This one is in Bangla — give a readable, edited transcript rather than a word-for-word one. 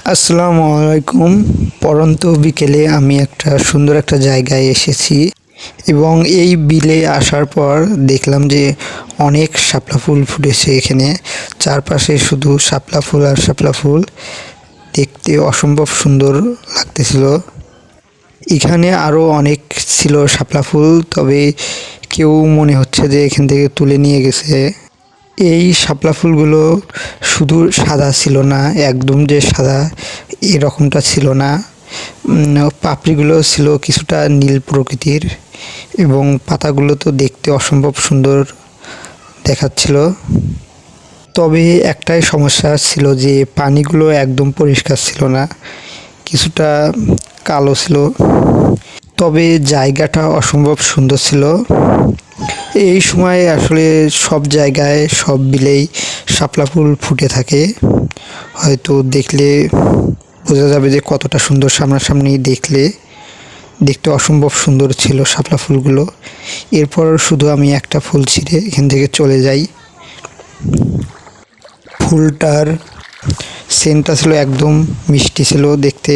আসসালামু আলাইকুম। পড়ন্ত বিকেলে আমি একটা সুন্দর একটা জায়গায় এসেছি এবং এই বিলে আসার পর দেখলাম যে অনেক শাপলা ফুল ফুটেছে এখানে। চারপাশে শুধু শাপলা ফুল আর শাপলা ফুল, দেখতে অসম্ভব সুন্দর লাগতেছিল। এখানে আরও অনেক ছিল শাপলা ফুল, তবে কেউ মনে হচ্ছে যে এখান থেকে তুলে নিয়ে গেছে। এই শাপলা ফুলগুলো শুধু সাদা ছিল না, একদম যে সাদা এরকমটা ছিল না। পাপড়িগুলো ছিল কিছুটা নীল প্রকৃতির এবং পাতাগুলো তো দেখতে অসম্ভব সুন্দর দেখাচ্ছিল। তবে একটাই সমস্যা ছিল যে পানিগুলো একদম পরিষ্কার ছিল না, কিছুটা কালো ছিল। তবে জায়গাটা অসম্ভব সুন্দর ছিল। এই সময় আসলে সব জায়গায় সব বিলেই শাপলা ফুল ফুটে থাকে, হয়তো দেখলে বোঝা যাবে যে কতটা সুন্দর। সামনাসামনি দেখলে দেখতে অসম্ভব সুন্দর ছিল শাপলা ফুলগুলো। এরপর শুধু আমি একটা ফুল ছিঁড়ে এখান থেকে চলে যাই। ফুলটার সেন্টটা ছিল একদম মিষ্টি ছিল দেখতে।